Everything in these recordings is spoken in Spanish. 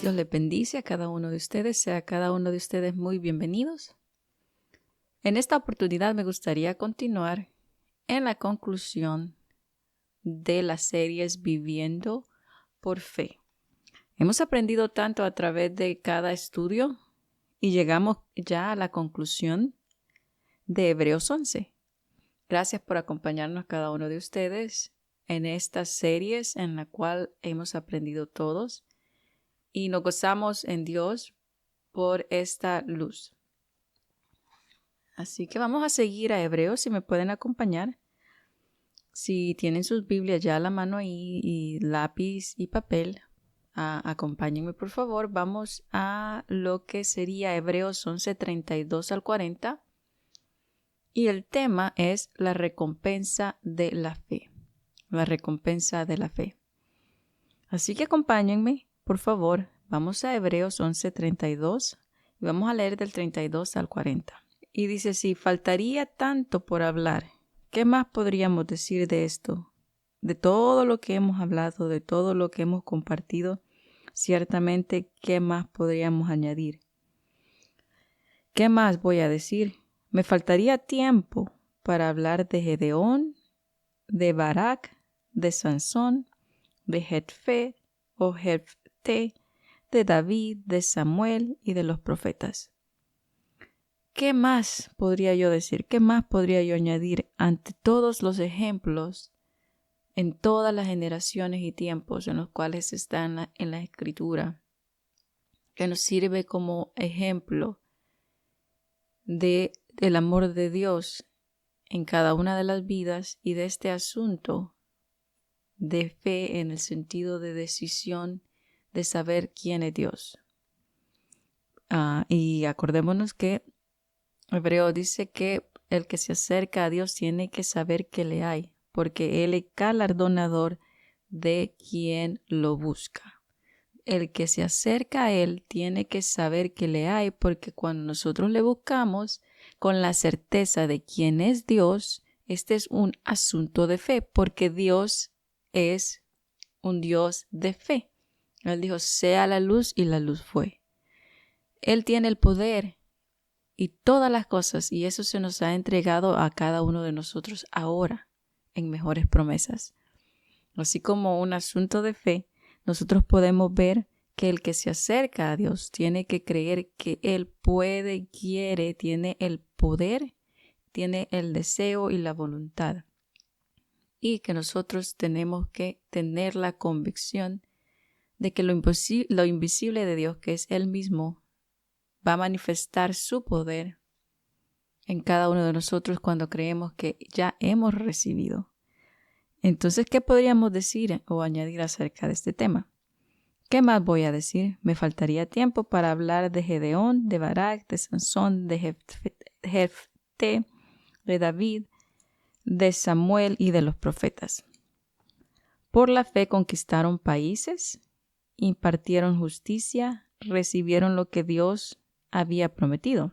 Dios les bendice a cada uno de ustedes, sea cada uno de ustedes muy bienvenidos. En esta oportunidad me gustaría continuar en la conclusión de las series Viviendo por Fe. Hemos aprendido tanto a través de cada estudio y llegamos ya a la conclusión de Hebreos 11. Gracias por acompañarnos cada uno de ustedes en estas series en la cual hemos aprendido todos y nos gozamos en Dios por esta luz. Así que vamos a seguir a Hebreos, si me pueden acompañar. Si tienen sus Biblias ya a la mano ahí y lápiz y papel, acompáñenme por favor. Vamos a lo que sería Hebreos 11, 32 al 40. Y el tema es la recompensa de la fe. La recompensa de la fe. Así que acompáñenme, por favor. Vamos a Hebreos 11, 32 y vamos a leer del 32 al 40. Y dice, si faltaría tanto por hablar, ¿qué más podríamos decir de esto? De todo lo que hemos hablado, de todo lo que hemos compartido, ciertamente, ¿qué más podríamos añadir? ¿Qué más voy a decir? Me faltaría tiempo para hablar de Gedeón, de Barak, de Sansón, de Jefté o Jefté, de David, de Samuel y de los profetas. ¿Qué más podría yo decir? ¿Qué más podría yo añadir ante todos los ejemplos en todas las generaciones y tiempos en los cuales está en la Escritura, que nos sirve como ejemplo del amor de Dios en cada una de las vidas y de este asunto de fe en el sentido de decisión de saber quién es Dios? Y acordémonos que Hebreo dice que el que se acerca a Dios tiene que saber que le hay, porque Él es galardonador de quien lo busca. El que se acerca a Él tiene que saber que le hay, porque cuando nosotros le buscamos con la certeza de quién es Dios, este es un asunto de fe, porque Dios es un Dios de fe. Él dijo, sea la luz, y la luz fue. Él tiene el poder y todas las cosas, y eso se nos ha entregado a cada uno de nosotros ahora en mejores promesas. Así como un asunto de fe, nosotros podemos ver que el que se acerca a Dios tiene que creer que Él puede, quiere, tiene el poder, tiene el deseo y la voluntad. Y que nosotros tenemos que tener la convicción de que lo invisible de Dios, que es Él mismo, va a manifestar su poder en cada uno de nosotros cuando creemos que ya hemos recibido. Entonces, ¿qué podríamos decir o añadir acerca de este tema? ¿Qué más voy a decir? Me faltaría tiempo para hablar de Gedeón, de Barak, de Sansón, de Jefté, de David, de Samuel y de los profetas. Por la fe conquistaron países, impartieron justicia, recibieron lo que Dios había prometido.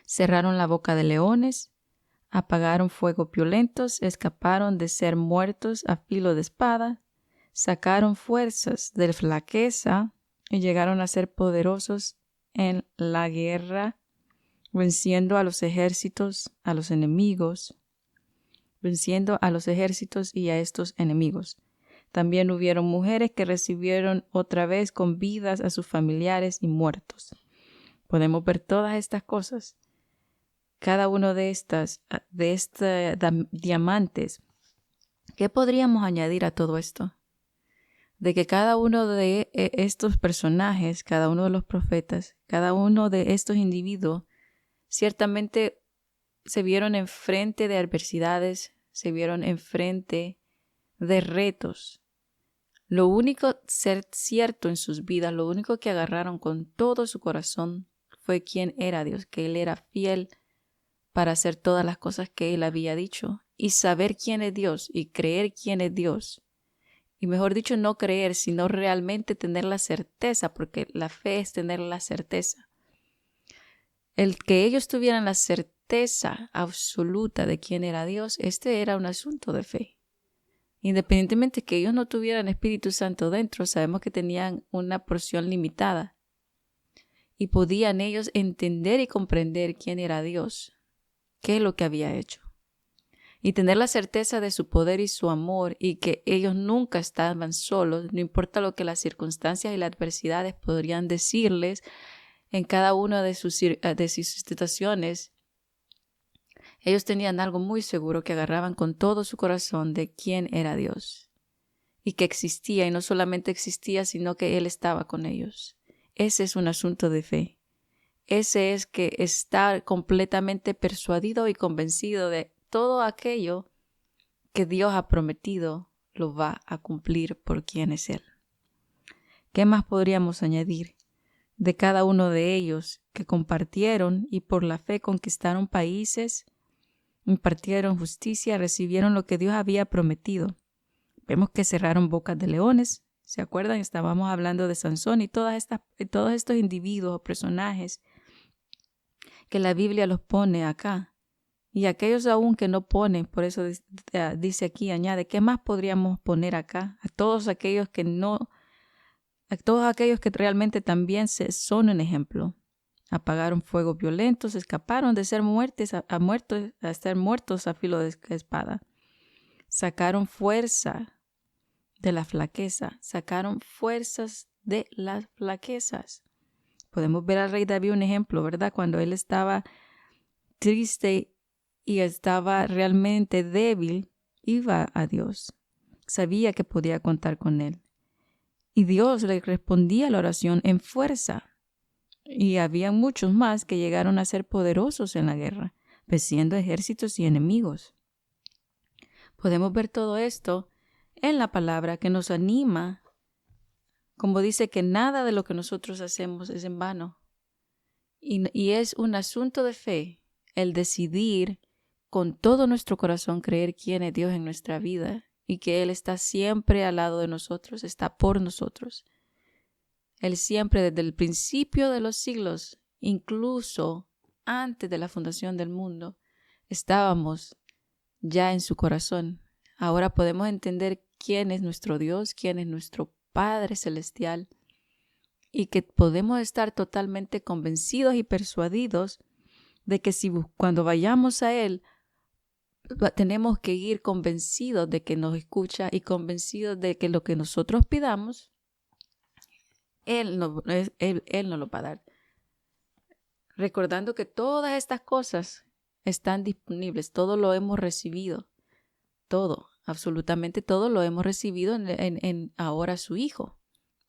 Cerraron la boca de leones, apagaron fuegos violentos, escaparon de ser muertos a filo de espada, sacaron fuerzas de flaqueza y llegaron a ser poderosos en la guerra, venciendo a los ejércitos, a los enemigos, venciendo a los ejércitos y a estos enemigos. También hubieron mujeres que recibieron otra vez con vidas a sus familiares y muertos. Podemos ver todas estas cosas. Cada uno de estos diamantes. ¿Qué podríamos añadir a todo esto? De que cada uno de estos personajes, cada uno de los profetas, cada uno de estos individuos, ciertamente se vieron enfrente de adversidades, se vieron enfrente de retos. Lo único ser cierto en sus vidas, lo único que agarraron con todo su corazón fue quién era Dios, que Él era fiel para hacer todas las cosas que Él había dicho y saber quién es Dios y creer quién es Dios. Y mejor dicho, no creer, sino realmente tener la certeza, porque la fe es tener la certeza. El que ellos tuvieran la certeza absoluta de quién era Dios, este era un asunto de fe. Independientemente que ellos no tuvieran Espíritu Santo dentro, sabemos que tenían una porción limitada y podían ellos entender y comprender quién era Dios, qué es lo que había hecho, y tener la certeza de su poder y su amor, y que ellos nunca estaban solos, no importa lo que las circunstancias y las adversidades podrían decirles en cada una de sus situaciones. Ellos tenían algo muy seguro que agarraban con todo su corazón de quién era Dios y que existía, y no solamente existía, sino que Él estaba con ellos. Ese es un asunto de fe. Ese es que estar completamente persuadido y convencido de todo aquello que Dios ha prometido lo va a cumplir por quién es Él. ¿Qué más podríamos añadir de cada uno de ellos que compartieron y por la fe conquistaron países, impartieron justicia, recibieron lo que Dios había prometido? Vemos que cerraron bocas de leones. ¿Se acuerdan? Estábamos hablando de Sansón y todos estos individuos o personajes que la Biblia los pone acá. Y aquellos aún que no ponen, por eso dice aquí, añade, ¿qué más podríamos poner acá? A todos aquellos que realmente también son un ejemplo. Apagaron fuegos violentos, escaparon de ser ser muertos a filo de espada. Sacaron fuerza de la flaqueza, sacaron fuerzas de las flaquezas. Podemos ver al rey David un ejemplo, ¿verdad? Cuando él estaba triste y estaba realmente débil, iba a Dios. Sabía que podía contar con él. Y Dios le respondía a la oración en fuerza. Y había muchos más que llegaron a ser poderosos en la guerra, venciendo ejércitos y enemigos. Podemos ver todo esto en la palabra que nos anima, como dice que nada de lo que nosotros hacemos es en vano. Y es un asunto de fe el decidir con todo nuestro corazón creer quién es Dios en nuestra vida y que Él está siempre al lado de nosotros, está por nosotros. Él siempre desde el principio de los siglos, incluso antes de la fundación del mundo, estábamos ya en su corazón. Ahora podemos entender quién es nuestro Dios, quién es nuestro Padre Celestial, y que podemos estar totalmente convencidos y persuadidos de que cuando vayamos a Él, tenemos que ir convencidos de que nos escucha y convencidos de que lo que nosotros pidamos, Él nos lo va a dar. Recordando que todas estas cosas están disponibles, todo lo hemos recibido, todo, absolutamente todo lo hemos recibido en ahora su Hijo.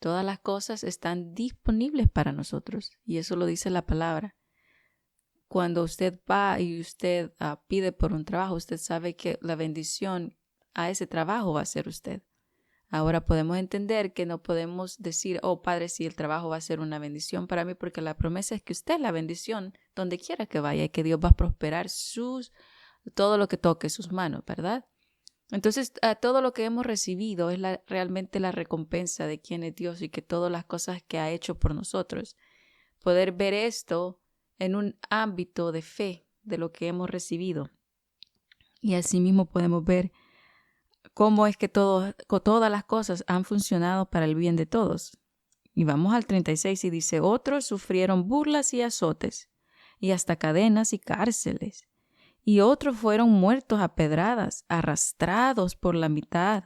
Todas las cosas están disponibles para nosotros y eso lo dice la palabra. Cuando usted va y usted pide por un trabajo, usted sabe que la bendición a ese trabajo va a ser usted. Ahora podemos entender que no podemos decir, oh Padre, si el trabajo va a ser una bendición para mí, porque la promesa es que usted es la bendición donde quiera que vaya y que Dios va a prosperar todo lo que toque sus manos, ¿verdad? Entonces, todo lo que hemos recibido es realmente la recompensa de quién es Dios y que todas las cosas que ha hecho por nosotros. Poder ver esto en un ámbito de fe de lo que hemos recibido. Y asimismo podemos ver cómo es que todas las cosas han funcionado para el bien de todos. Y vamos al 36 y dice, otros sufrieron burlas y azotes, y hasta cadenas y cárceles. Y otros fueron muertos a pedradas, arrastrados por la mitad,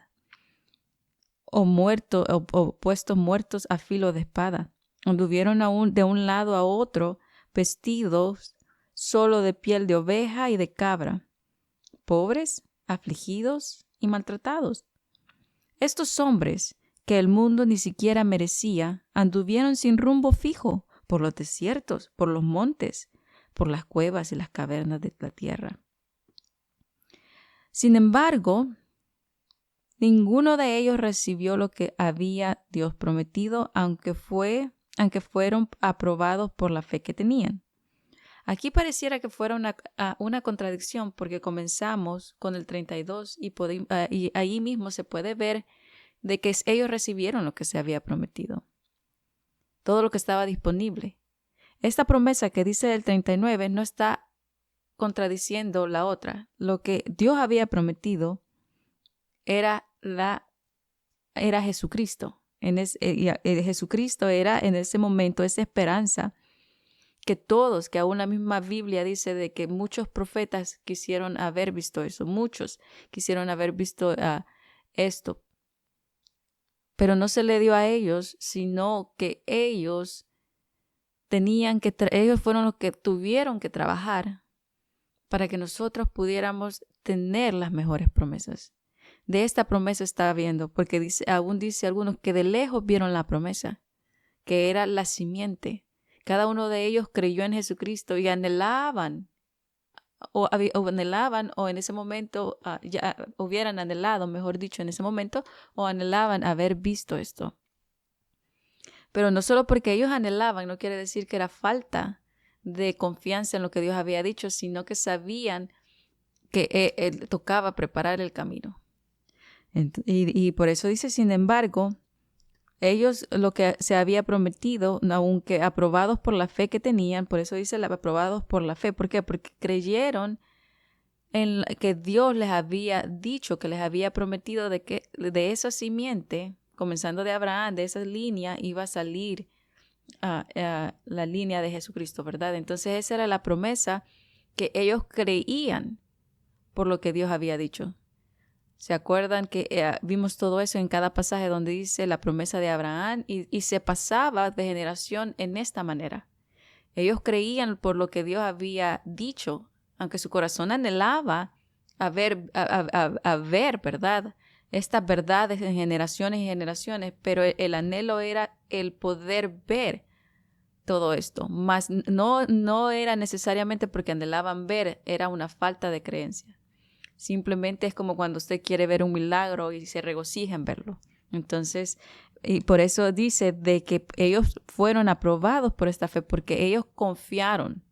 o puestos muertos a filo de espada. Anduvieron de un lado a otro, vestidos solo de piel de oveja y de cabra, pobres, afligidos y maltratados. Estos hombres, que el mundo ni siquiera merecía, anduvieron sin rumbo fijo por los desiertos, por los montes, por las cuevas y las cavernas de la tierra. Sin embargo, ninguno de ellos recibió lo que había Dios prometido, aunque fueron aprobados por la fe que tenían. Aquí pareciera que fuera una contradicción porque comenzamos con el 32 y ahí mismo se puede ver de que ellos recibieron lo que se había prometido, todo lo que estaba disponible. Esta promesa que dice el 39 no está contradiciendo la otra. Lo que Dios había prometido era era Jesucristo. Jesucristo era en ese momento esa esperanza que aún la misma Biblia dice de que muchos profetas quisieron haber visto eso, muchos quisieron haber visto esto, pero no se le dio a ellos, sino que ellos ellos fueron los que tuvieron que trabajar para que nosotros pudiéramos tener las mejores promesas. De esta promesa está viendo, porque aún dice algunos que de lejos vieron la promesa, que era la simiente. Cada uno de ellos creyó en Jesucristo y anhelaban, o en ese momento, ya hubieran anhelado, mejor dicho, en ese momento, o anhelaban haber visto esto. Pero no solo porque ellos anhelaban, no quiere decir que era falta de confianza en lo que Dios había dicho, sino que sabían que tocaba preparar el camino. Y por eso dice, sin embargo, ellos lo que se había prometido, aunque aprobados por la fe que tenían, por eso dice aprobados por la fe. ¿Por qué? Porque creyeron en que Dios les había dicho, que les había prometido de que de esa simiente, comenzando de Abraham, de esa línea, iba a salir la línea de Jesucristo, ¿verdad? Entonces esa era la promesa que ellos creían por lo que Dios había dicho. ¿Se acuerdan que vimos todo eso en cada pasaje donde dice la promesa de Abraham y se pasaba de generación en esta manera? Ellos creían por lo que Dios había dicho, aunque su corazón anhelaba a ver, ¿verdad? Estas verdades en generaciones y generaciones, pero el anhelo era el poder ver todo esto, mas no era necesariamente porque anhelaban ver, era una falta de creencia. Simplemente es como cuando usted quiere ver un milagro y se regocija en verlo. Entonces, y por eso dice de que ellos fueron aprobados por esta fe, porque ellos confiaron,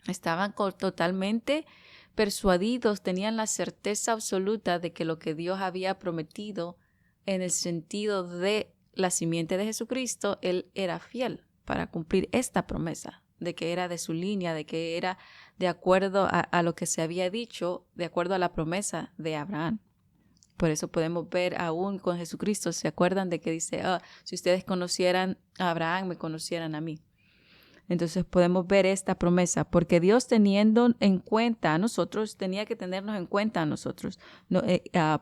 estaban totalmente persuadidos, tenían la certeza absoluta de que lo que Dios había prometido en el sentido de la simiente de Jesucristo, Él era fiel para cumplir esta promesa, de que era de su línea, de que era de acuerdo a lo que se había dicho, de acuerdo a la promesa de Abraham. Por eso podemos ver aún con Jesucristo, ¿se acuerdan de que dice, si ustedes conocieran a Abraham, me conocieran a mí? Entonces podemos ver esta promesa, porque Dios teniendo en cuenta a nosotros, tenía que tenernos en cuenta a nosotros.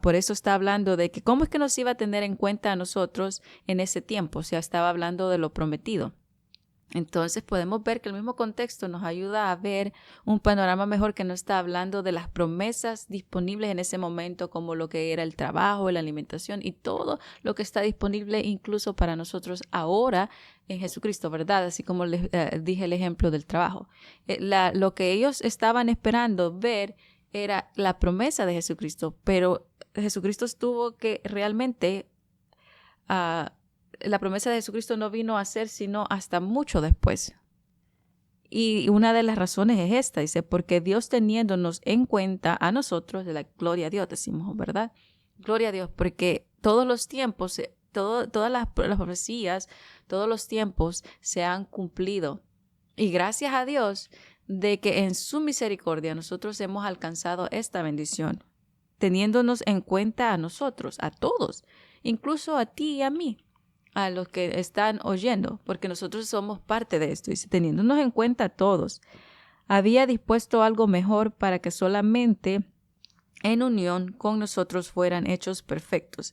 Por eso está hablando de que cómo es que nos iba a tener en cuenta a nosotros en ese tiempo, o sea, estaba hablando de lo prometido. Entonces podemos ver que el mismo contexto nos ayuda a ver un panorama mejor, que no está hablando de las promesas disponibles en ese momento, como lo que era el trabajo, la alimentación y todo lo que está disponible incluso para nosotros ahora en Jesucristo, ¿verdad? Así como les dije el ejemplo del trabajo. Lo que ellos estaban esperando ver era la promesa de Jesucristo, pero Jesucristo tuvo que realmente la promesa de Jesucristo no vino a ser sino hasta mucho después. Y una de las razones es esta, dice, porque Dios teniéndonos en cuenta a nosotros, de la gloria a Dios, decimos, ¿verdad? Gloria a Dios, porque todos los tiempos, todas las profecías, todos los tiempos se han cumplido. Y gracias a Dios de que en su misericordia nosotros hemos alcanzado esta bendición, teniéndonos en cuenta a nosotros, a todos, incluso a ti y a mí, a los que están oyendo, porque nosotros somos parte de esto. Dice, teniéndonos en cuenta a todos, había dispuesto algo mejor para que solamente en unión con nosotros fueran hechos perfectos.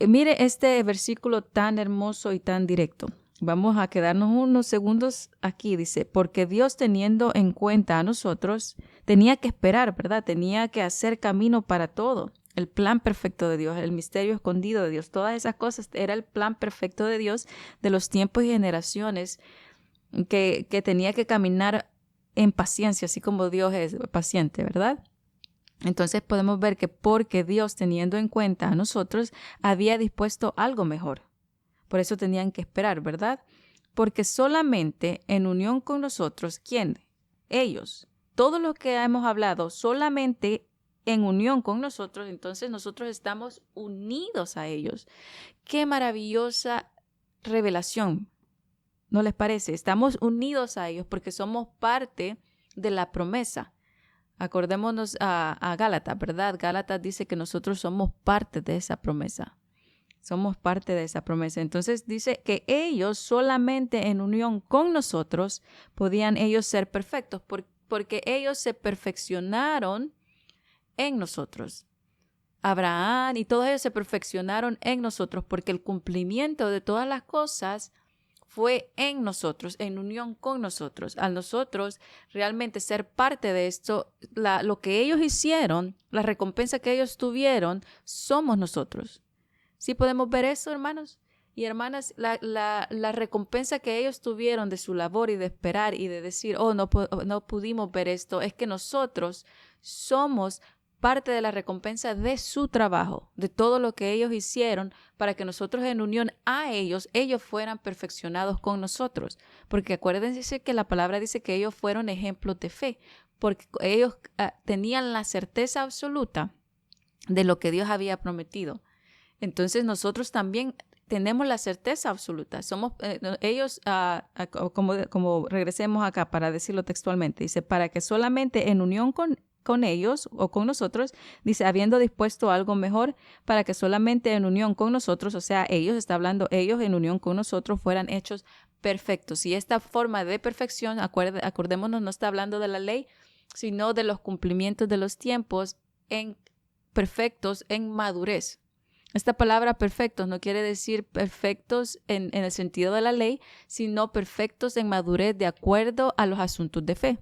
Mire este versículo tan hermoso y tan directo. Vamos a quedarnos unos segundos aquí. Dice, porque Dios teniendo en cuenta a nosotros, tenía que esperar, ¿verdad? Tenía que hacer camino para todo. El plan perfecto de Dios, el misterio escondido de Dios, todas esas cosas, era el plan perfecto de Dios de los tiempos y generaciones que tenía que caminar en paciencia, así como Dios es paciente, ¿verdad? Entonces podemos ver que porque Dios, teniendo en cuenta a nosotros, había dispuesto algo mejor. Por eso tenían que esperar, ¿verdad? Porque solamente en unión con nosotros, ¿quién? Ellos. Todo lo que hemos hablado, solamente en unión con nosotros, entonces nosotros estamos unidos a ellos. Qué maravillosa revelación, ¿no les parece? Estamos unidos a ellos porque somos parte de la promesa. Acordémonos a Gálatas, ¿verdad? Gálatas dice que nosotros somos parte de esa promesa. Somos parte de esa promesa. Entonces dice que ellos solamente en unión con nosotros podían ellos ser perfectos porque ellos se perfeccionaron en nosotros. Abraham y todos ellos se perfeccionaron en nosotros porque el cumplimiento de todas las cosas fue en nosotros, en unión con nosotros. Al nosotros realmente ser parte de esto, lo que ellos hicieron, la recompensa que ellos tuvieron, somos nosotros. ¿Sí podemos ver eso, hermanos y hermanas? La recompensa que ellos tuvieron de su labor y de esperar y de decir, no pudimos ver esto, es que nosotros somos parte de la recompensa de su trabajo, de todo lo que ellos hicieron para que nosotros en unión a ellos fueran perfeccionados con nosotros. Porque acuérdense que la palabra dice que ellos fueron ejemplos de fe, porque ellos tenían la certeza absoluta de lo que Dios había prometido. Entonces nosotros también tenemos la certeza absoluta. Somos ellos, como regresemos acá para decirlo textualmente, dice, para que solamente en unión con ellos o con nosotros, dice, habiendo dispuesto algo mejor, para que solamente en unión con nosotros, o sea, ellos, está hablando ellos en unión con nosotros, fueran hechos perfectos. Y esta forma de perfección, acordémonos, no está hablando de la ley, sino de los cumplimientos de los tiempos perfectos en madurez. Esta palabra perfectos no quiere decir perfectos en el sentido de la ley, sino perfectos en madurez de acuerdo a los asuntos de fe.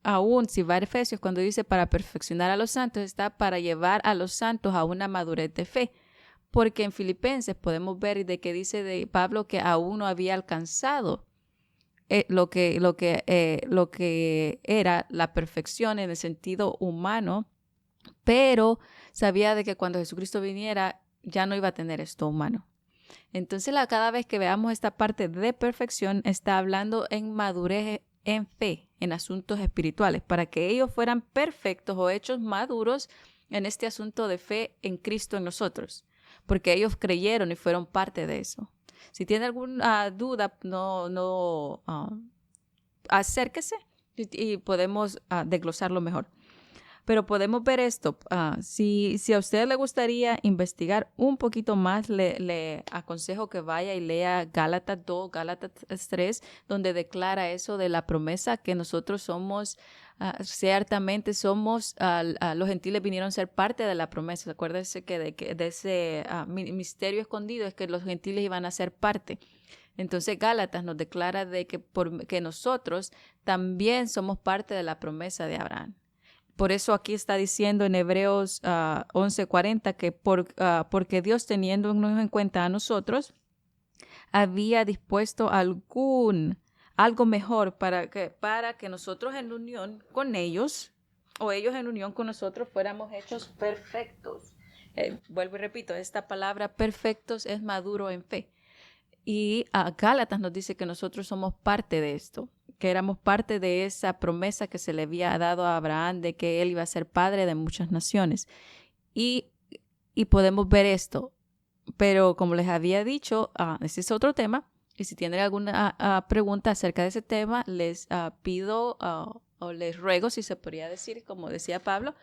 Aún si va a Efesios, cuando dice para perfeccionar a los santos, está para llevar a los santos a una madurez de fe. Porque en Filipenses podemos ver de que dice de Pablo que aún no había alcanzado lo que era la perfección en el sentido humano, pero sabía de que cuando Jesucristo viniera ya no iba a tener esto humano. Entonces cada vez que veamos esta parte de perfección, está hablando en madurez en fe, en asuntos espirituales, para que ellos fueran perfectos o hechos maduros en este asunto de fe en Cristo en nosotros, porque ellos creyeron y fueron parte de eso. Si tiene alguna duda, acérquese y podemos desglosarlo mejor. Pero podemos ver esto. Si a usted le gustaría investigar un poquito más, le aconsejo que vaya y lea Gálatas 2, Gálatas 3, donde declara eso de la promesa que nosotros somos, ciertamente somos, los gentiles vinieron a ser parte de la promesa. Acuérdense que de ese misterio escondido es que los gentiles iban a ser parte. Entonces Gálatas nos declara de que nosotros también somos parte de la promesa de Abraham. Por eso aquí está diciendo en Hebreos 11:40 que porque Dios, teniéndonos en cuenta a nosotros, había dispuesto algo mejor para que nosotros en unión con ellos o ellos en unión con nosotros fuéramos hechos perfectos. Vuelvo y repito, esta palabra perfectos es maduro en fe. Y Gálatas nos dice que nosotros somos parte de esto, que éramos parte de esa promesa que se le había dado a Abraham de que él iba a ser padre de muchas naciones. Y podemos ver esto. Pero como les había dicho, ese es otro tema. Y si tienen alguna pregunta acerca de ese tema, les pido o les ruego, si se podría decir, como decía Pablo,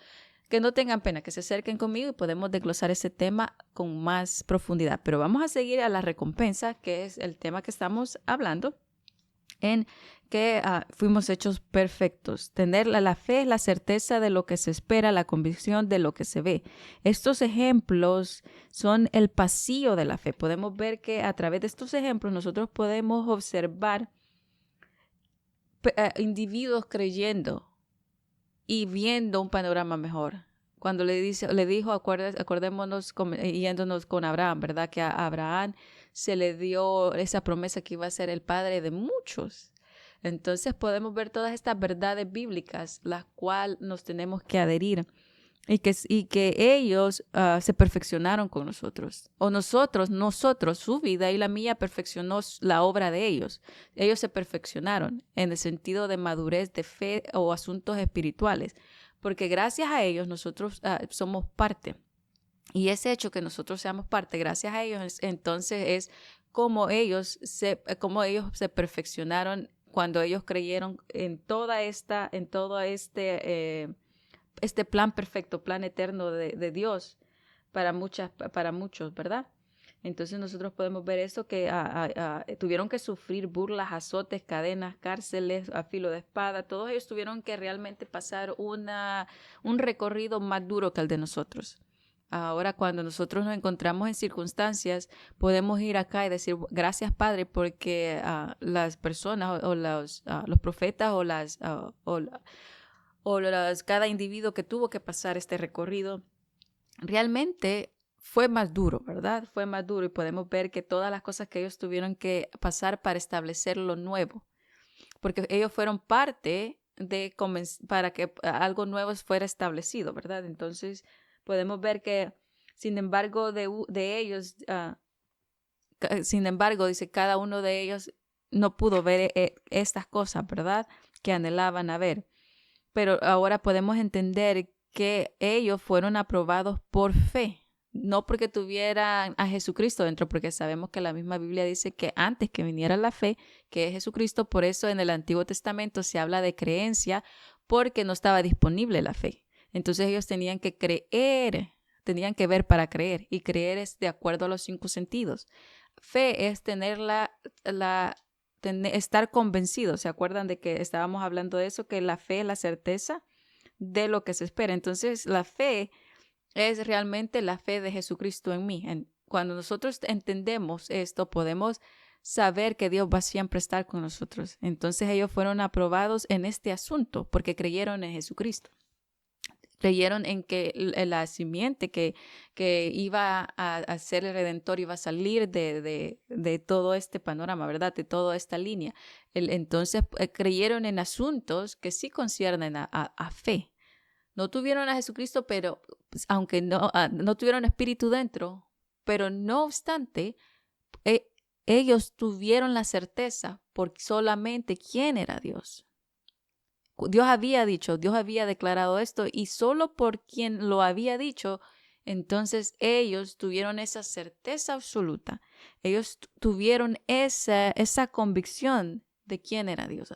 que no tengan pena, que se acerquen conmigo y podemos desglosar ese tema con más profundidad. Pero vamos a seguir a la recompensa, que es el tema que estamos hablando, en que fuimos hechos perfectos. Tener la fe es la certeza de lo que se espera, la convicción de lo que se ve. Estos ejemplos son el pasillo de la fe. Podemos ver que a través de estos ejemplos nosotros podemos observar individuos creyendo y viendo un panorama mejor. Cuando le dijo, acordémonos yéndonos con Abraham, ¿verdad? Que a Abraham se le dio esa promesa que iba a ser el padre de muchos. Entonces podemos ver todas estas verdades bíblicas, las cuales nos tenemos que adherir y que ellos se perfeccionaron con nosotros. O nosotros, su vida y la mía perfeccionó la obra de ellos. Ellos se perfeccionaron en el sentido de madurez, de fe o asuntos espirituales. Porque gracias a ellos nosotros somos parte. Y ese hecho que nosotros seamos parte, gracias a ellos, entonces es como ellos se perfeccionaron cuando ellos creyeron en todo este este plan perfecto, plan eterno de Dios para muchos, ¿verdad? Entonces nosotros podemos ver eso, que tuvieron que sufrir burlas, azotes, cadenas, cárceles, a filo de espada. Todos ellos tuvieron que realmente pasar un recorrido más duro que el de nosotros. Ahora, cuando nosotros nos encontramos en circunstancias, podemos ir acá y decir, gracias, Padre, porque las personas o los profetas cada individuo que tuvo que pasar este recorrido, realmente fue más duro, ¿verdad? Fue más duro, y podemos ver que todas las cosas que ellos tuvieron que pasar para establecer lo nuevo, porque ellos fueron parte para que algo nuevo fuera establecido, ¿verdad? Entonces podemos ver que, sin embargo, de ellos, sin embargo, dice, cada uno de ellos no pudo ver estas cosas, ¿verdad? Que anhelaban a ver. Pero ahora podemos entender que ellos fueron aprobados por fe, no porque tuvieran a Jesucristo dentro, porque sabemos que la misma Biblia dice que antes que viniera la fe, que es Jesucristo, por eso en el Antiguo Testamento se habla de creencia, porque no estaba disponible la fe. Entonces ellos tenían que creer, tenían que ver para creer, y creer es de acuerdo a los 5 sentidos. Fe es tener estar convencidos. ¿Se acuerdan de que estábamos hablando de eso? Que la fe es la certeza de lo que se espera. Entonces, la fe es realmente la fe de Jesucristo en mí. Cuando nosotros entendemos esto, podemos saber que Dios va siempre a estar con nosotros. Entonces, ellos fueron aprobados en este asunto porque creyeron en Jesucristo. Creyeron en que la simiente que iba a ser el Redentor iba a salir de todo este panorama, ¿verdad? De toda esta línea. Entonces creyeron en asuntos que sí conciernen a fe. No tuvieron a Jesucristo, pero pues, aunque no tuvieron espíritu dentro, pero no obstante, ellos tuvieron la certeza por solamente quién era Dios. Dios había dicho, Dios había declarado esto, y solo por quien lo había dicho, entonces ellos tuvieron esa certeza absoluta. Ellos tuvieron esa convicción de quién era Dios.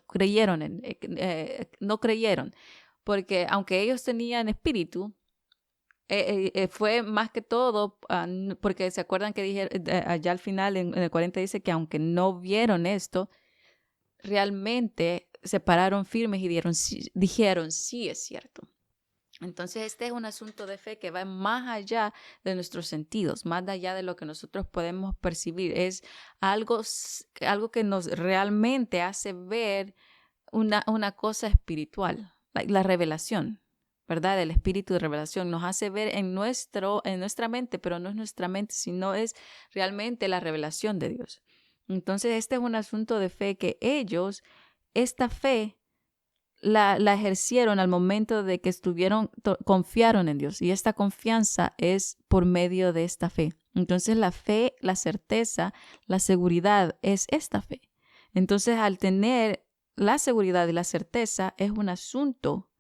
No creyeron, porque aunque ellos tenían espíritu, fue más que todo, porque se acuerdan que dije allá al final en el 40 dice que aunque no vieron esto, realmente se pararon firmes y dijeron, sí, es cierto. Entonces este es un asunto de fe que va más allá de nuestros sentidos, más allá de lo que nosotros podemos percibir. Es algo que nos realmente hace ver una cosa espiritual, la revelación, ¿verdad? El espíritu de revelación nos hace ver en nuestra mente, pero no es nuestra mente, sino es realmente la revelación de Dios. Entonces este es un asunto de fe que ellos, esta fe, la ejercieron al momento de que confiaron en Dios, y esta confianza es por medio de esta fe. Entonces la fe, la certeza, la seguridad es esta fe. Entonces al tener la seguridad y la certeza es un asunto,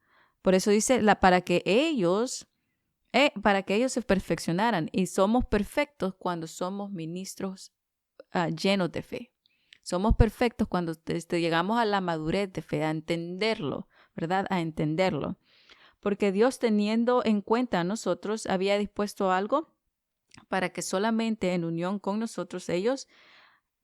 por eso dice para que ellos se perfeccionaran, y somos perfectos cuando somos ministros llenos de fe. Somos perfectos cuando llegamos a la madurez de fe, a entenderlo, ¿verdad? A entenderlo. Porque Dios, teniendo en cuenta a nosotros, había dispuesto algo para que solamente en unión con nosotros ellos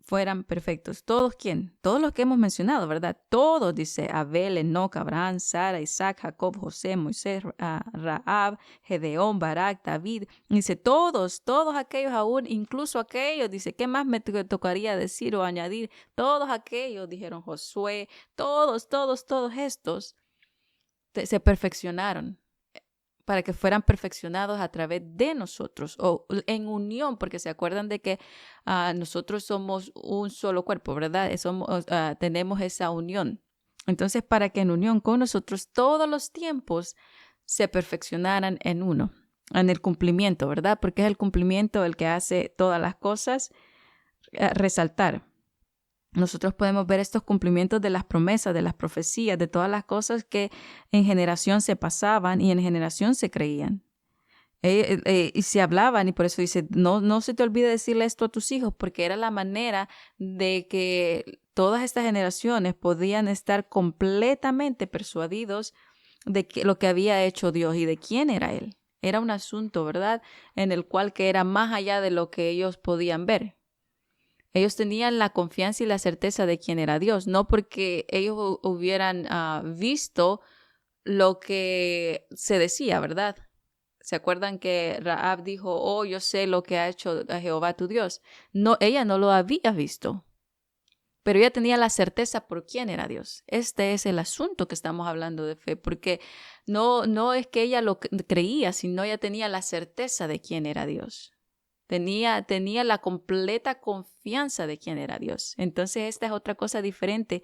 fueran perfectos. ¿Todos quién? Todos los que hemos mencionado, ¿verdad? Todos, dice Abel, Enoc, Abraham, Sara, Isaac, Jacob, José, Moisés, Rahab, Gedeón, Barak, David. Dice todos aquellos aún, incluso aquellos, dice, ¿qué más me tocaría decir o añadir? Todos aquellos, dijeron Josué, todos estos se perfeccionaron para que fueran perfeccionados a través de nosotros o en unión, porque se acuerdan de que nosotros somos un solo cuerpo, ¿verdad? Tenemos esa unión. Entonces, para que en unión con nosotros todos los tiempos se perfeccionaran en uno, en el cumplimiento, ¿verdad? Porque es el cumplimiento el que hace todas las cosas resaltar. Nosotros podemos ver estos cumplimientos de las promesas, de las profecías, de todas las cosas que en generación se pasaban y en generación se creían. Y se hablaban, y por eso dice, no se te olvide decirle esto a tus hijos, porque era la manera de que todas estas generaciones podían estar completamente persuadidos de lo que había hecho Dios y de quién era Él. Era un asunto, ¿verdad?, en el cual que era más allá de lo que ellos podían ver. Ellos tenían la confianza y la certeza de quién era Dios, no porque ellos hubieran visto lo que se decía, ¿verdad? ¿Se acuerdan que Rahab dijo, oh, yo sé lo que ha hecho Jehová tu Dios? No, ella no lo había visto, pero ella tenía la certeza por quién era Dios. Este es el asunto que estamos hablando de fe, porque no es que ella lo creía, sino ella tenía la certeza de quién era Dios. Tenía la completa confianza de quién era Dios. Entonces esta es otra cosa diferente,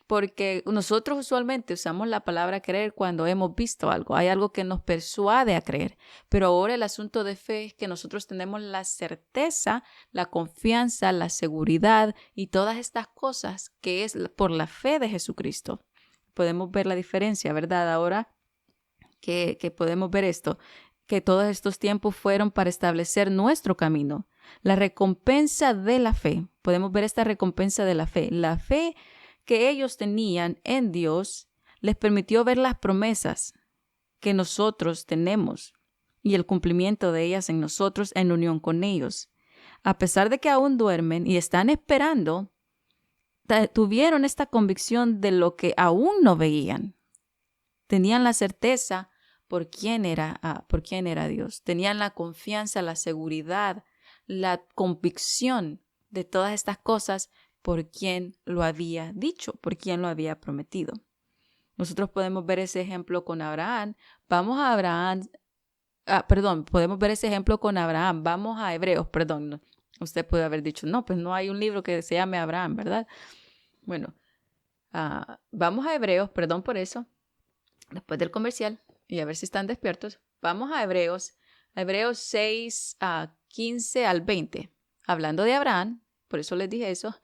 porque nosotros usualmente usamos la palabra creer cuando hemos visto algo. Hay algo que nos persuade a creer. Pero ahora el asunto de fe es que nosotros tenemos la certeza, la confianza, la seguridad y todas estas cosas que es por la fe de Jesucristo. Podemos ver la diferencia, ¿verdad? Ahora que podemos ver esto, que todos estos tiempos fueron para establecer nuestro camino. La recompensa de la fe. Podemos ver esta recompensa de la fe. La fe que ellos tenían en Dios les permitió ver las promesas que nosotros tenemos y el cumplimiento de ellas en nosotros en unión con ellos. A pesar de que aún duermen y están esperando, tuvieron esta convicción de lo que aún no veían. Tenían la certeza por quién era Dios. Tenían la confianza, la seguridad, la convicción de todas estas cosas por quien lo había dicho, por quien lo había prometido. Nosotros podemos ver ese ejemplo con Abraham. Podemos ver ese ejemplo con Abraham. Vamos a Hebreos, perdón. Usted puede haber dicho, no, pues no hay un libro que se llame Abraham, ¿verdad? Bueno, vamos a Hebreos, perdón por eso, después del comercial, y a ver si están despiertos. Vamos a Hebreos 6, 15 al 20. Hablando de Abraham, por eso les dije eso.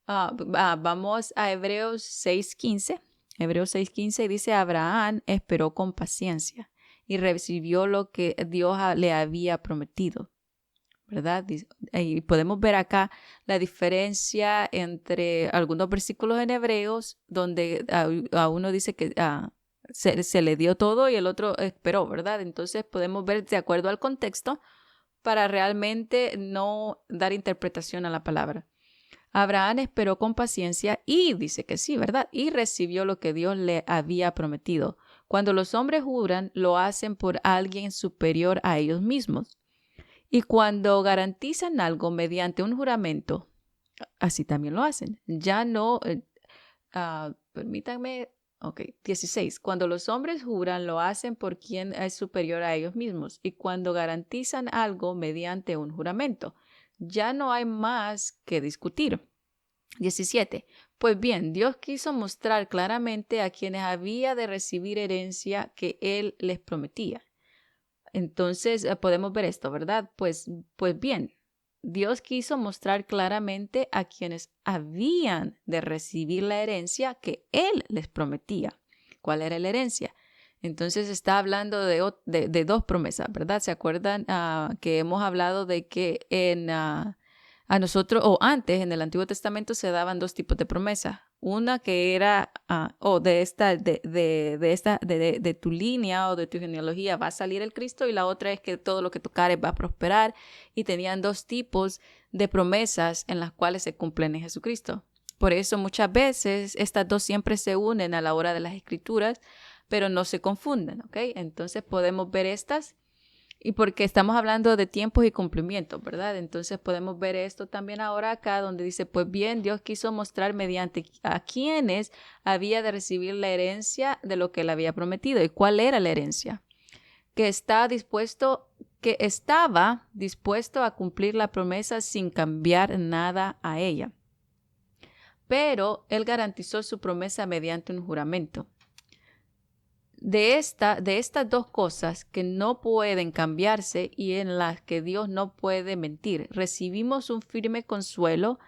Vamos a Hebreos 6:15. Hebreos 6:15 dice, Abraham esperó con paciencia y recibió lo que Dios le había prometido, ¿verdad? Y podemos ver acá la diferencia entre algunos versículos en Hebreos donde a uno dice que se le dio todo y el otro esperó, ¿verdad? Entonces podemos ver de acuerdo al contexto para realmente no dar interpretación a la palabra. Abraham esperó con paciencia y dice que sí, ¿verdad? Y recibió lo que Dios le había prometido. Cuando los hombres juran, lo hacen por alguien superior a ellos mismos. Y cuando garantizan algo mediante un juramento, así también lo hacen. Ya no, permítanme, 16. Cuando los hombres juran, lo hacen por quien es superior a ellos mismos. Y cuando garantizan algo mediante un juramento, ya no hay más que discutir. 17. Pues bien, Dios quiso mostrar claramente a quienes había de recibir herencia que Él les prometía. Entonces podemos ver esto, ¿verdad? Pues bien, Dios quiso mostrar claramente a quienes habían de recibir la herencia que Él les prometía. ¿Cuál era la herencia? Entonces está hablando de dos promesas, ¿verdad? ¿Se acuerdan que hemos hablado de que a nosotros, o antes en el Antiguo Testamento se daban dos tipos de promesas? Una que era, de tu línea o de tu genealogía va a salir el Cristo, y la otra es que todo lo que tocares va a prosperar, y tenían dos tipos de promesas en las cuales se cumplen en Jesucristo. Por eso muchas veces estas dos siempre se unen a la hora de las Escrituras, pero no se confunden, ¿ok? Entonces podemos ver estas, y porque estamos hablando de tiempos y cumplimientos, ¿verdad? Entonces podemos ver esto también ahora acá, donde dice, pues bien, Dios quiso mostrar mediante a quienes había de recibir la herencia de lo que Él había prometido. ¿Y cuál era la herencia? Que estaba dispuesto a cumplir la promesa sin cambiar nada a ella. Pero Él garantizó su promesa mediante un juramento. De estas dos cosas que no pueden cambiarse y en las que Dios no puede mentir, recibimos un firme consuelo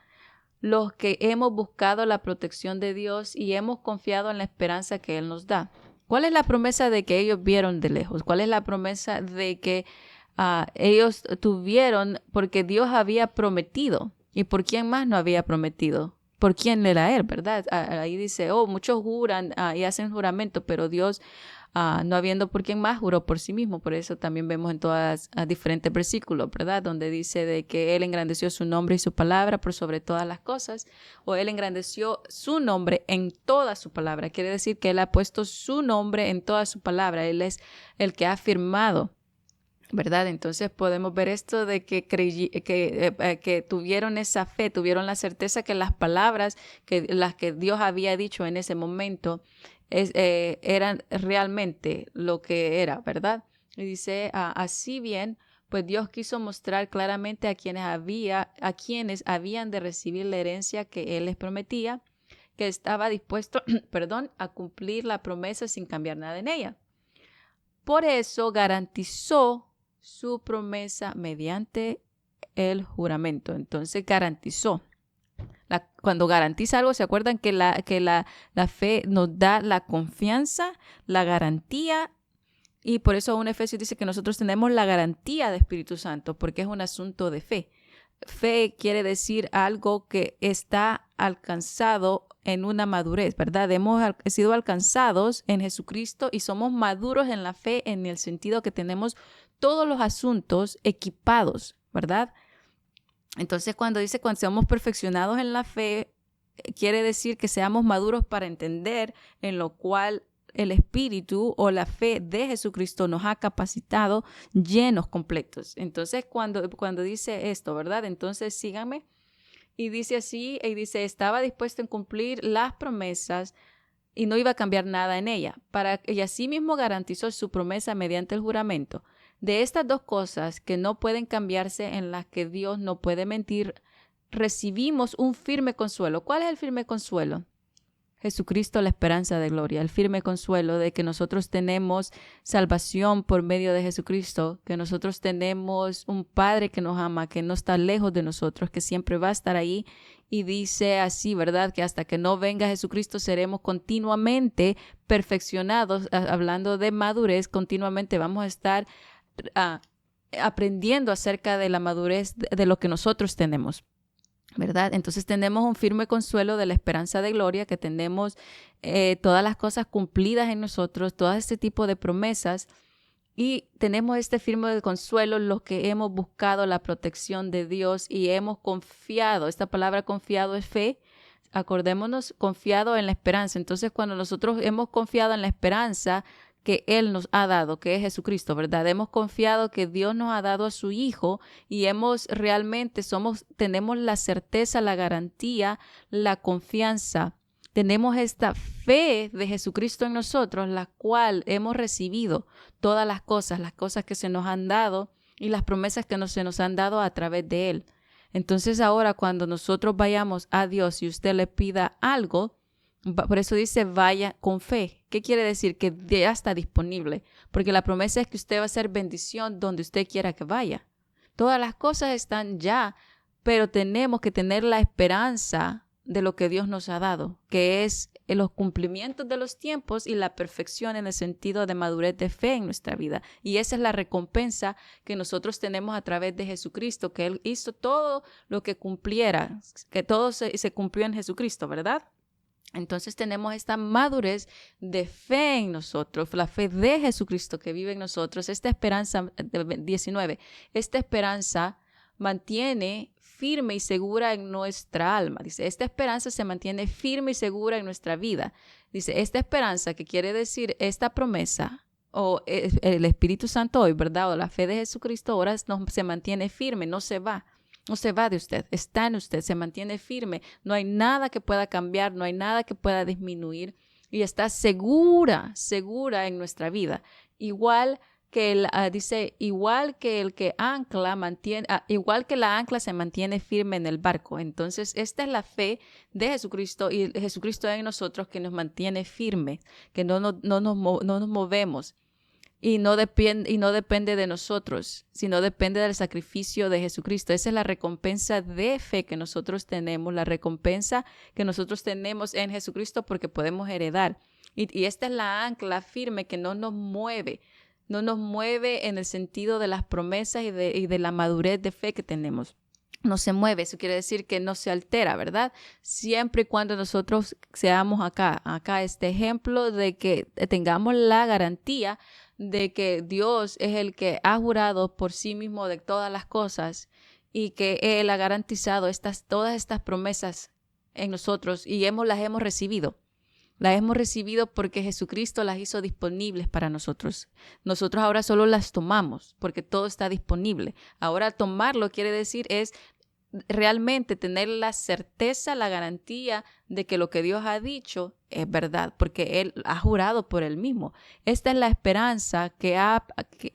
los que hemos buscado la protección de Dios y hemos confiado en la esperanza que Él nos da. ¿Cuál es la promesa de que ellos vieron de lejos? ¿Cuál es la promesa de que ellos tuvieron porque Dios había prometido? ¿Y por quién más no había prometido? ¿Por quién era Él, verdad? Ahí dice, muchos juran y hacen juramento, pero Dios no habiendo por quien más, juró por sí mismo. Por eso también vemos en todas diferentes versículos, ¿verdad? Donde dice de que Él engrandeció su nombre y su palabra por sobre todas las cosas, o Él engrandeció su nombre en toda su palabra. Quiere decir que Él ha puesto su nombre en toda su palabra. Él es el que ha afirmado, ¿verdad? Entonces podemos ver esto de que tuvieron esa fe, tuvieron la certeza que las palabras, las que Dios había dicho en ese momento, eran realmente lo que era, ¿verdad? Y dice, así bien, pues Dios quiso mostrar claramente a quienes habían de recibir la herencia que Él les prometía, que estaba dispuesto, perdón, a cumplir la promesa sin cambiar nada en ella. Por eso garantizó su promesa mediante el juramento. Entonces garantizó. Cuando garantiza algo, ¿se acuerdan que la fe nos da la confianza, la garantía? Y por eso un Efesios dice que nosotros tenemos la garantía de Espíritu Santo, porque es un asunto de fe. Fe quiere decir algo que está alcanzado en una madurez, ¿verdad? Hemos sido alcanzados en Jesucristo y somos maduros en la fe en el sentido que tenemos todos los asuntos equipados, ¿verdad? Entonces, cuando dice cuando seamos perfeccionados en la fe, quiere decir que seamos maduros para entender en lo cual el Espíritu o la fe de Jesucristo nos ha capacitado llenos, completos. Entonces, cuando dice esto, ¿verdad? Entonces, síganme. Y dice así, y dice, estaba dispuesto a cumplir las promesas y no iba a cambiar nada en ella. Y así mismo garantizó su promesa mediante el juramento. De estas dos cosas que no pueden cambiarse, en las que Dios no puede mentir, recibimos un firme consuelo. ¿Cuál es el firme consuelo? Jesucristo, la esperanza de gloria, el firme consuelo de que nosotros tenemos salvación por medio de Jesucristo, que nosotros tenemos un Padre que nos ama, que no está lejos de nosotros, que siempre va a estar ahí. Y dice así, ¿verdad? Que hasta que no venga Jesucristo seremos continuamente perfeccionados, hablando de madurez, continuamente vamos a estar aprendiendo acerca de la madurez de lo que nosotros tenemos, ¿verdad? Entonces tenemos un firme consuelo de la esperanza de gloria, que tenemos todas las cosas cumplidas en nosotros, todo este tipo de promesas, y tenemos este firme consuelo los que hemos buscado la protección de Dios y hemos confiado. Esta palabra confiado es fe. Acordémonos, confiado en la esperanza. Entonces, cuando nosotros hemos confiado en la esperanza que Él nos ha dado, que es Jesucristo, ¿verdad? Hemos confiado que Dios nos ha dado a su Hijo y tenemos la certeza, la garantía, la confianza. Tenemos esta fe de Jesucristo en nosotros, la cual hemos recibido todas las cosas que se nos han dado y las promesas que se nos han dado a través de Él. Entonces ahora cuando nosotros vayamos a Dios y usted le pida algo, por eso dice vaya con fe. ¿Qué quiere decir? Que ya está disponible, porque la promesa es que usted va a ser bendición donde usted quiera que vaya. Todas las cosas están ya, pero tenemos que tener la esperanza de lo que Dios nos ha dado, que es los cumplimientos de los tiempos y la perfección en el sentido de madurez de fe en nuestra vida. Y esa es la recompensa que nosotros tenemos a través de Jesucristo, que Él hizo todo lo que cumpliera, que todo se cumplió en Jesucristo, ¿verdad? Entonces tenemos esta madurez de fe en nosotros, la fe de Jesucristo que vive en nosotros, esta esperanza, 19, esta esperanza mantiene firme y segura en nuestra alma. Dice, esta esperanza se mantiene firme y segura en nuestra vida. Dice, esta esperanza, que quiere decir esta promesa, o el Espíritu Santo hoy, ¿verdad? O la fe de Jesucristo ahora se mantiene firme, no se va. No se va de usted, está en usted, se mantiene firme. No hay nada que pueda cambiar, no hay nada que pueda disminuir y está segura en nuestra vida. Igual que igual que el que ancla igual que la ancla se mantiene firme en el barco. Entonces, esta es la fe de Jesucristo y Jesucristo en nosotros que nos mantiene firme, que no nos movemos. Y no depende de nosotros, sino depende del sacrificio de Jesucristo. Esa es la recompensa de fe que nosotros tenemos, la recompensa que nosotros tenemos en Jesucristo porque podemos heredar. Y esta es la ancla firme que no nos mueve en el sentido de las promesas y de la madurez de fe que tenemos. no se mueve, eso quiere decir que no se altera, ¿verdad? Siempre y cuando nosotros seamos acá este ejemplo de que tengamos la garantía de que Dios es el que ha jurado por sí mismo de todas las cosas y que Él ha garantizado todas estas promesas en nosotros y las hemos recibido. Las hemos recibido porque Jesucristo las hizo disponibles para nosotros. Nosotros ahora solo las tomamos porque todo está disponible. Ahora tomarlo quiere decir es realmente tener la certeza, la garantía de que lo que Dios ha dicho es verdad, porque Él ha jurado por Él mismo. Esta es la esperanza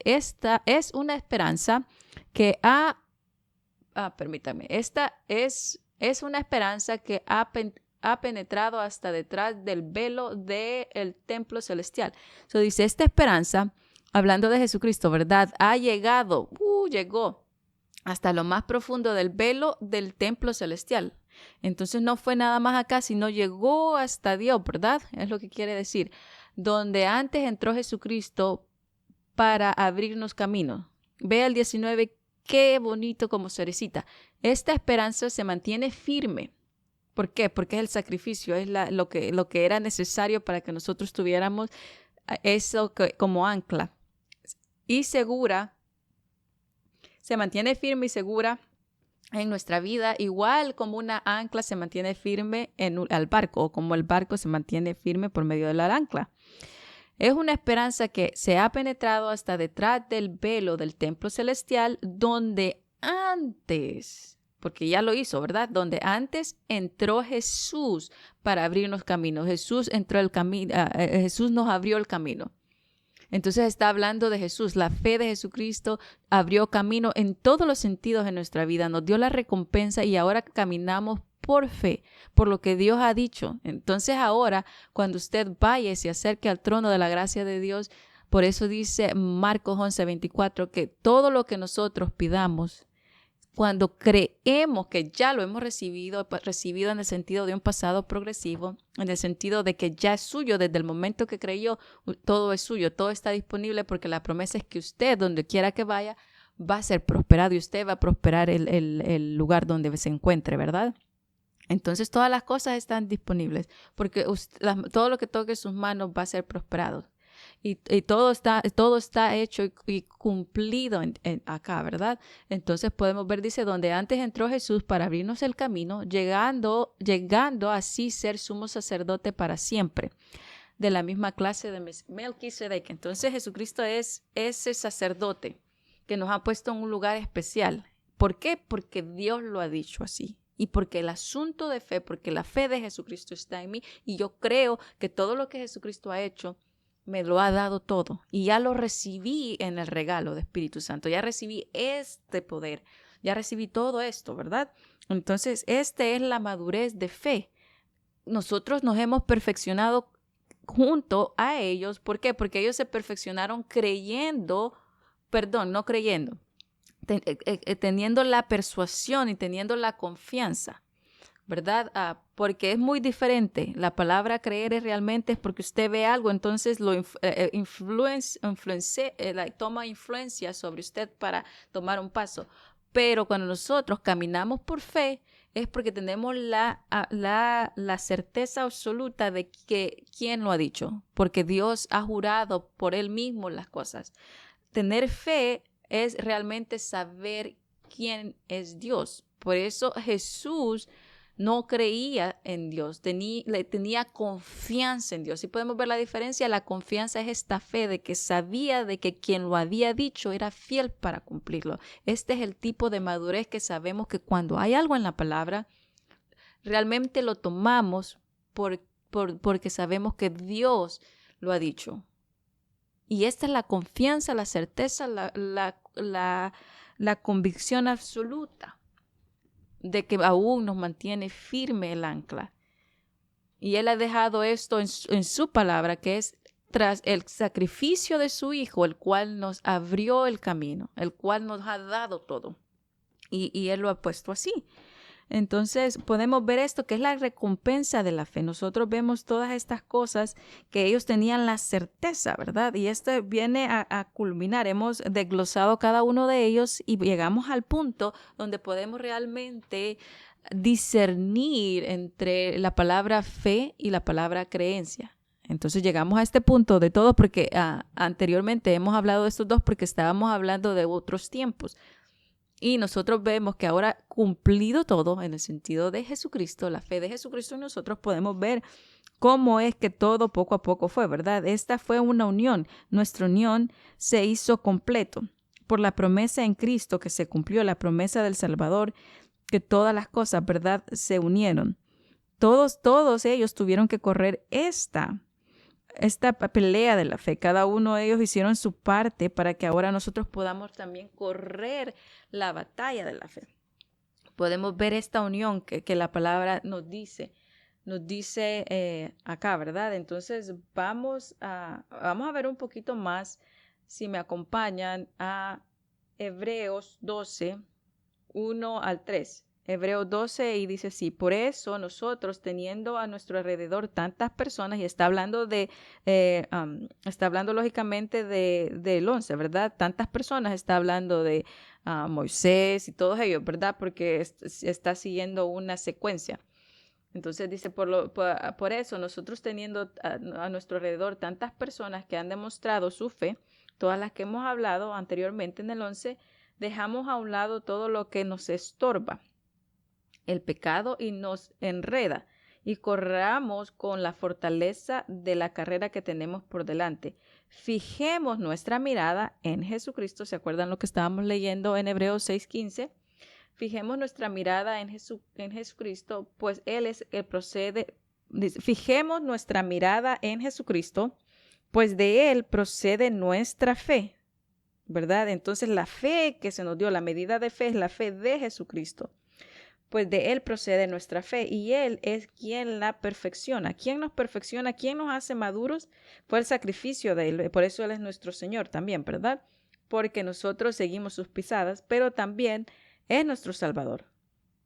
esta es una esperanza que esta es una esperanza que ha penetrado hasta detrás del velo del templo celestial. So dice, esta esperanza, hablando de Jesucristo, ¿verdad? Llegó hasta lo más profundo del velo del templo celestial. Entonces no fue nada más acá, sino llegó hasta Dios, ¿verdad? Es lo que quiere decir. Donde antes entró Jesucristo para abrirnos camino. Ve al 19, qué bonito como cerecita. Esta esperanza se mantiene firme. ¿Por qué? Porque es el sacrificio, es lo que era necesario para que nosotros tuviéramos eso como ancla. Y segura, se mantiene firme y segura en nuestra vida, igual como una ancla se mantiene firme al barco, o como el barco se mantiene firme por medio de la ancla. Es una esperanza que se ha penetrado hasta detrás del velo del templo celestial, donde antes, porque ya lo hizo, ¿verdad? Donde antes entró Jesús para abrirnos caminos. Jesús nos abrió el camino. Entonces está hablando de Jesús. La fe de Jesucristo abrió camino en todos los sentidos en nuestra vida. Nos dio la recompensa y ahora caminamos por fe, por lo que Dios ha dicho. Entonces ahora, cuando usted vaya y se acerque al trono de la gracia de Dios, por eso dice Marcos 11:24, que todo lo que nosotros pidamos, cuando creemos que ya lo hemos recibido en el sentido de un pasado progresivo, en el sentido de que ya es suyo desde el momento que creyó, todo es suyo, todo está disponible porque la promesa es que usted, donde quiera que vaya, va a ser prosperado y usted va a prosperar el lugar donde se encuentre, ¿verdad? Entonces todas las cosas están disponibles porque todo lo que toque sus manos va a ser prosperado. Y todo está hecho y cumplido acá, ¿verdad? Entonces podemos ver, dice, donde antes entró Jesús para abrirnos el camino, llegando así ser sumo sacerdote para siempre, de la misma clase de Melquisedec. Entonces Jesucristo es ese sacerdote que nos ha puesto en un lugar especial. ¿Por qué? Porque Dios lo ha dicho así. Y porque el asunto de fe, porque la fe de Jesucristo está en mí y yo creo que todo lo que Jesucristo ha hecho me lo ha dado todo y ya lo recibí en el regalo de Espíritu Santo, ya recibí este poder, ya recibí todo esto, ¿verdad? Entonces, esta es la madurez de fe. Nosotros nos hemos perfeccionado junto a ellos. ¿Por qué? Porque ellos se perfeccionaron teniendo la persuasión y teniendo la confianza, ¿verdad? Porque es muy diferente. La palabra creer es porque usted ve algo, entonces lo toma influencia sobre usted para tomar un paso. Pero cuando nosotros caminamos por fe, es porque tenemos la certeza absoluta de que quién lo ha dicho, porque Dios ha jurado por Él mismo las cosas. Tener fe es realmente saber quién es Dios. Por eso Jesús no creía en Dios, tenía confianza en Dios. Y podemos ver la diferencia. La confianza es esta fe de que sabía de que quien lo había dicho era fiel para cumplirlo. Este es el tipo de madurez que sabemos que cuando hay algo en la palabra, realmente lo tomamos porque sabemos que Dios lo ha dicho. Y esta es la confianza, la certeza, la convicción absoluta de que aún nos mantiene firme el ancla. Y Él ha dejado esto en su palabra, que es tras el sacrificio de su Hijo, el cual nos abrió el camino, el cual nos ha dado todo. Y Él lo ha puesto así. Entonces podemos ver esto que es la recompensa de la fe. Nosotros vemos todas estas cosas que ellos tenían la certeza, ¿verdad? Y esto viene a culminar. Hemos desglosado cada uno de ellos y llegamos al punto donde podemos realmente discernir entre la palabra fe y la palabra creencia. Entonces llegamos a este punto de todo porque anteriormente hemos hablado de estos dos porque estábamos hablando de otros tiempos. Y nosotros vemos que ahora cumplido todo en el sentido de Jesucristo, la fe de Jesucristo, nosotros podemos ver cómo es que todo poco a poco fue, ¿verdad? Esta fue una unión. Nuestra unión se hizo completo por la promesa en Cristo que se cumplió, la promesa del Salvador, que todas las cosas, ¿verdad?, se unieron. Todos ellos tuvieron que correr esta pelea de la fe. Cada uno de ellos hicieron su parte para que ahora nosotros podamos también correr la batalla de la fe. Podemos ver esta unión que la palabra nos dice acá, ¿verdad? Entonces vamos a ver un poquito más, si me acompañan, a Hebreos 12, 1 al 3. Hebreos 12 y dice así: por eso nosotros, teniendo a nuestro alrededor tantas personas, y está hablando lógicamente del 11, ¿verdad? Tantas personas, está hablando de Moisés y todos ellos, ¿verdad? Porque está siguiendo una secuencia. Entonces dice, por eso nosotros teniendo a nuestro alrededor tantas personas que han demostrado su fe, todas las que hemos hablado anteriormente en el 11, dejamos a un lado todo lo que nos estorba, el pecado, y nos enreda, y corramos con la fortaleza de la carrera que tenemos por delante. Fijemos nuestra mirada en Jesucristo. ¿Se acuerdan lo que estábamos leyendo en Hebreos 6:15? Fijemos nuestra mirada en Jesucristo, pues Él es el procede. Fijemos nuestra mirada en Jesucristo, pues de Él procede nuestra fe, ¿verdad? Entonces la fe que se nos dio, la medida de fe es la fe de Jesucristo. Pues de Él procede nuestra fe y Él es quien la perfecciona. ¿Quién nos perfecciona? ¿Quién nos hace maduros? Fue el sacrificio de Él. Por eso Él es nuestro Señor también, ¿verdad? Porque nosotros seguimos sus pisadas, pero también es nuestro Salvador.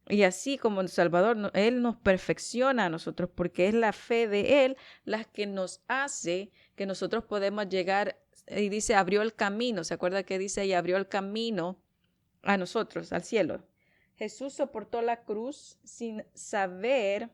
Y así como el Salvador, Él nos perfecciona a nosotros, porque es la fe de Él la que nos hace que nosotros podemos llegar. Y dice, abrió el camino. ¿Se acuerda que dice? Y abrió el camino a nosotros, al cielo. Jesús soportó la cruz sin saber.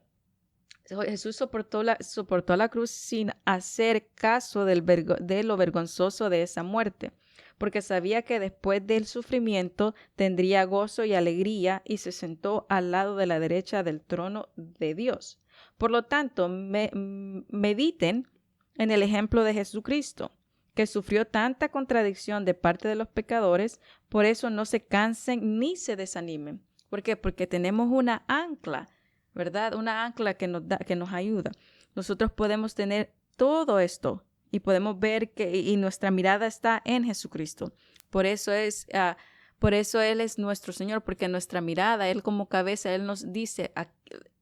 Jesús soportó la cruz sin hacer caso de lo vergonzoso de esa muerte, porque sabía que después del sufrimiento tendría gozo y alegría, y se sentó al lado de la derecha del trono de Dios. Por lo tanto, mediten en el ejemplo de Jesucristo, que sufrió tanta contradicción de parte de los pecadores. Por eso no se cansen ni se desanimen. ¿Por qué? Porque tenemos una ancla, ¿verdad? Una ancla que nos ayuda. Nosotros podemos tener todo esto y podemos ver y nuestra mirada está en Jesucristo. Por eso Él es nuestro Señor, porque nuestra mirada, Él como cabeza, Él nos dice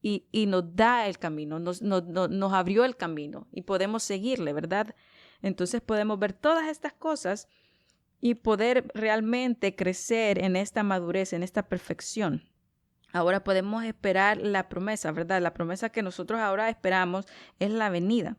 y nos da el camino, nos abrió el camino y podemos seguirle, ¿verdad? Entonces podemos ver todas estas cosas y poder realmente crecer en esta madurez, en esta perfección. Ahora podemos esperar la promesa, ¿verdad? La promesa que nosotros ahora esperamos es la venida.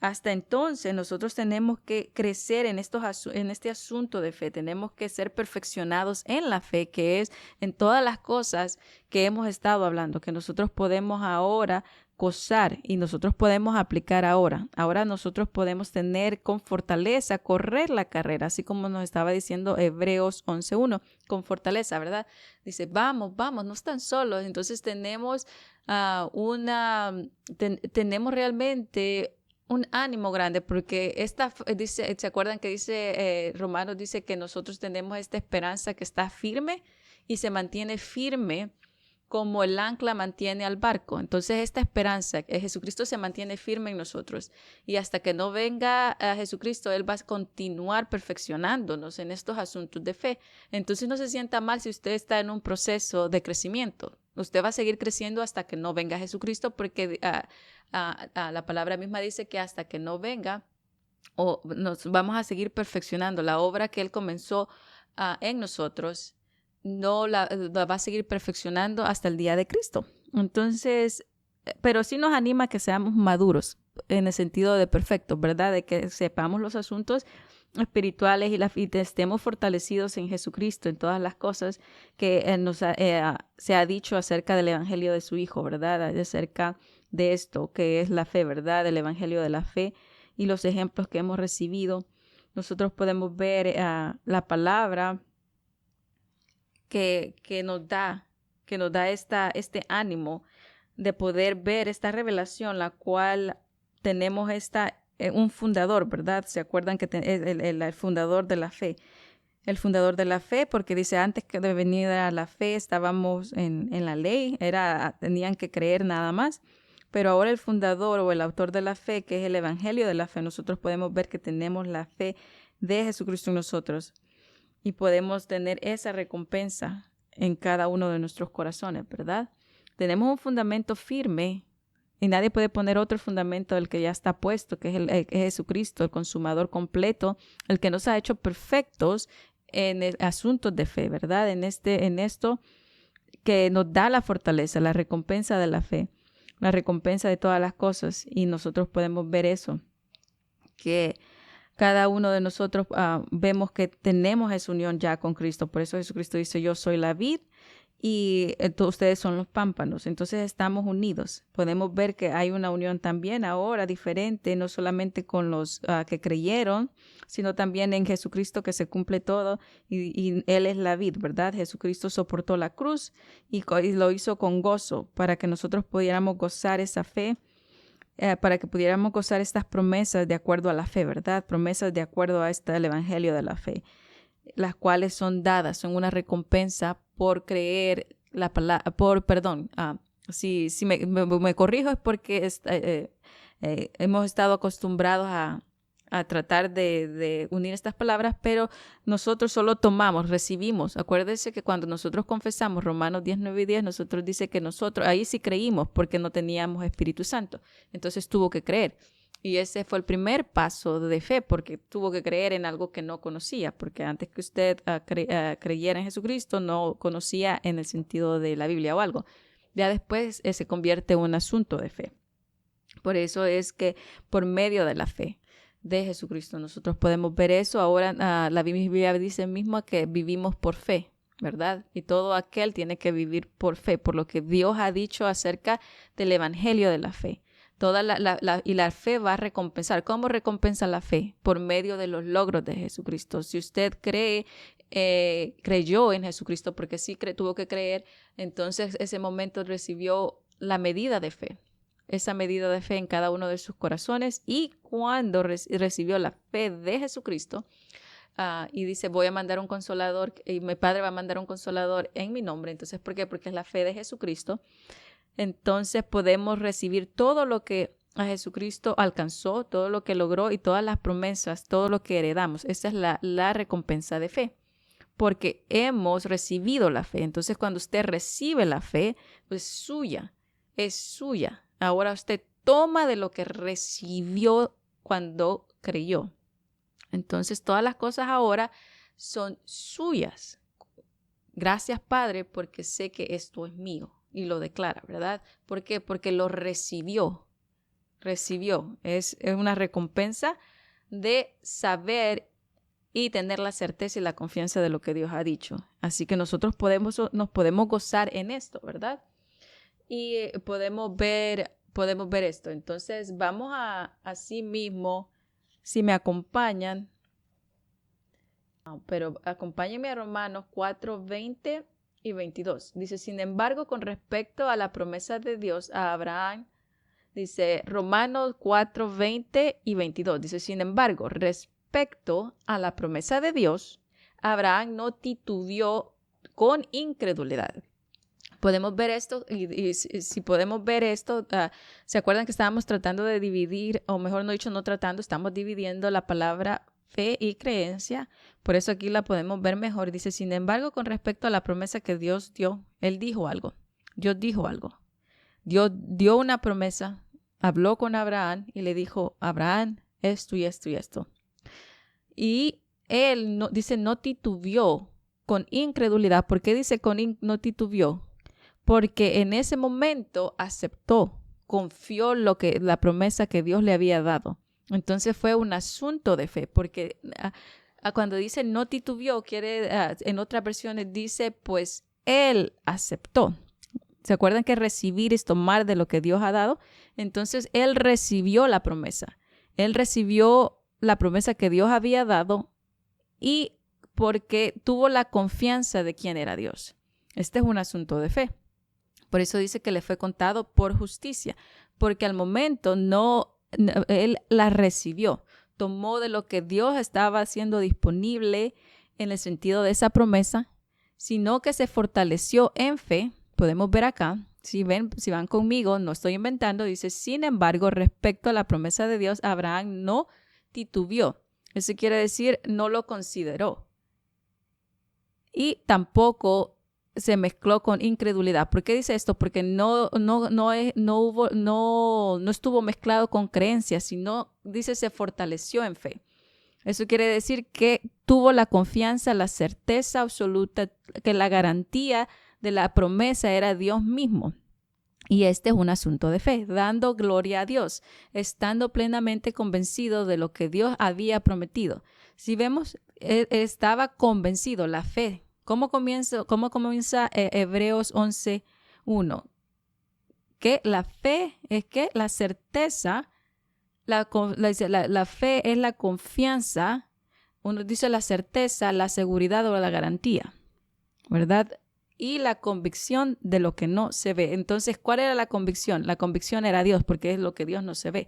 Hasta entonces nosotros tenemos que crecer en este asunto de fe. Tenemos que ser perfeccionados en la fe, que es en todas las cosas que hemos estado hablando, que nosotros podemos ahora gozar y nosotros podemos aplicar ahora. Ahora nosotros podemos tener con fortaleza, correr la carrera, así como nos estaba diciendo Hebreos 11:1, con fortaleza, ¿verdad? Dice, vamos, no están solos. Entonces tenemos tenemos realmente un ánimo grande, porque ¿se acuerdan que dice Romanos, dice que nosotros tenemos esta esperanza que está firme y se mantiene firme como el ancla mantiene al barco? Entonces esta esperanza, Jesucristo se mantiene firme en nosotros, y hasta que no venga a Jesucristo, Él va a continuar perfeccionándonos en estos asuntos de fe. Entonces no se sienta mal si usted está en un proceso de crecimiento. Usted va a seguir creciendo hasta que no venga Jesucristo, porque la palabra misma dice que hasta que no venga, nos vamos a seguir perfeccionando la obra que Él comenzó en nosotros. no la va a seguir perfeccionando hasta el día de Cristo. Entonces, pero sí nos anima a que seamos maduros en el sentido de perfectos, ¿verdad? De que sepamos los asuntos espirituales y estemos fortalecidos en Jesucristo, en todas las cosas que se ha dicho acerca del Evangelio de su Hijo, ¿verdad? Acerca de esto, que es la fe, ¿verdad? El Evangelio de la fe y los ejemplos que hemos recibido. Nosotros podemos ver la palabra que nos da este ánimo de poder ver esta revelación, la cual tenemos un fundador, ¿verdad? ¿Se acuerdan que es el fundador de la fe? El fundador de la fe, porque dice, antes que de venir a la fe estábamos en la ley, tenían que creer nada más, pero ahora el fundador o el autor de la fe, que es el Evangelio de la fe, nosotros podemos ver que tenemos la fe de Jesucristo en nosotros y podemos tener esa recompensa en cada uno de nuestros corazones, ¿verdad? Tenemos un fundamento firme y nadie puede poner otro fundamento del que ya está puesto, que es Jesucristo, el consumador completo, el que nos ha hecho perfectos en asuntos de fe, ¿verdad? En esto que nos da la fortaleza, la recompensa de la fe, la recompensa de todas las cosas. Y nosotros podemos ver eso, que cada uno de nosotros vemos que tenemos esa unión ya con Cristo. Por eso Jesucristo dice, yo soy la vid y ustedes son los pámpanos. Entonces estamos unidos. Podemos ver que hay una unión también ahora diferente, no solamente con los que creyeron, sino también en Jesucristo, que se cumple todo y Él es la vid, ¿verdad? Jesucristo soportó la cruz y lo hizo con gozo para que nosotros pudiéramos gozar esa fe. Para que pudiéramos gozar estas promesas de acuerdo a la fe, ¿verdad? Promesas de acuerdo a el Evangelio de la fe, las cuales son dadas, son una recompensa por creer la palabra, si me corrijo es porque hemos estado acostumbrados a tratar de unir estas palabras, pero nosotros solo recibimos. Acuérdense que cuando nosotros confesamos Romanos 10, 9 y 10, nosotros dice que nosotros, ahí sí creímos porque no teníamos Espíritu Santo. Entonces tuvo que creer. Y ese fue el primer paso de fe, porque tuvo que creer en algo que no conocía, porque antes que usted creyera en Jesucristo, no conocía en el sentido de la Biblia o algo. Ya después se convierte en un asunto de fe. Por eso es que por medio de la fe de Jesucristo nosotros podemos ver eso. Ahora la Biblia dice mismo que vivimos por fe, ¿verdad? Y todo aquel tiene que vivir por fe, por lo que Dios ha dicho acerca del Evangelio de la fe. Y la fe va a recompensar. ¿Cómo recompensa la fe? Por medio de los logros de Jesucristo. Si usted creyó en Jesucristo, porque sí tuvo que creer, entonces ese momento recibió la medida de fe. Esa medida de fe en cada uno de sus corazones, y cuando recibió la fe de Jesucristo y dice, voy a mandar un consolador y mi Padre va a mandar un consolador en mi nombre. Entonces, ¿por qué? Porque es la fe de Jesucristo. Entonces podemos recibir todo lo que a Jesucristo alcanzó, todo lo que logró y todas las promesas, todo lo que heredamos. Esa es la recompensa de fe, porque hemos recibido la fe. Entonces, cuando usted recibe la fe, pues es suya. Ahora usted toma de lo que recibió cuando creyó. Entonces todas las cosas ahora son suyas. Gracias, Padre, porque sé que esto es mío, y lo declara, ¿verdad? ¿Por qué? Porque lo recibió. Es una recompensa de saber y tener la certeza y la confianza de lo que Dios ha dicho. Así que nosotros nos podemos gozar en esto, ¿verdad? Y podemos ver esto. Entonces vamos así mismo, si me acompañan, pero acompáñenme a Romanos 4, 20 y 22. Dice, sin embargo, con respecto a la promesa de Dios a Abraham, dice Romanos 4, 20 y 22. Dice, sin embargo, respecto a la promesa de Dios, Abraham no titubeó con incredulidad. Podemos ver esto, y si podemos ver esto, ¿se acuerdan que estábamos tratando de dividir, o mejor no dicho, no tratando, estamos dividiendo la palabra fe y creencia? Por eso aquí la podemos ver mejor. Dice, sin embargo, con respecto a la promesa que Dios dio, Él dijo algo. Dios dijo algo. Dios dio una promesa, habló con Abraham y le dijo, Abraham, esto y esto y esto. Y Él no titubeó con incredulidad. ¿Por qué dice no titubeó? Porque en ese momento aceptó, confió la promesa que Dios le había dado. Entonces fue un asunto de fe, porque cuando dice no titubeó, en otras versiones dice, pues él aceptó. ¿Se acuerdan que recibir es tomar de lo que Dios ha dado? Entonces él recibió la promesa. Él recibió la promesa que Dios había dado y porque tuvo la confianza de quién era Dios. Este es un asunto de fe. Por eso dice que le fue contado por justicia, porque al momento él la recibió, tomó de lo que Dios estaba haciendo disponible en el sentido de esa promesa, sino que se fortaleció en fe. Podemos ver acá, si van conmigo, no estoy inventando, dice, sin embargo, respecto a la promesa de Dios, Abraham no titubeó. Eso quiere decir, no lo consideró. Y tampoco se mezcló con incredulidad. ¿Por qué dice esto? Porque no estuvo mezclado con creencias, sino, dice, se fortaleció en fe. Eso quiere decir que tuvo la confianza, la certeza absoluta, que la garantía de la promesa era Dios mismo. Y este es un asunto de fe, dando gloria a Dios, estando plenamente convencido de lo que Dios había prometido. Si vemos, estaba convencido, la fe. ¿Cómo comienza Hebreos 11:1? Que la fe es que la certeza, la fe es la confianza, uno dice la certeza, la seguridad o la garantía, ¿verdad? Y la convicción de lo que no se ve. Entonces, ¿cuál era la convicción? La convicción era Dios, porque es lo que Dios no se ve.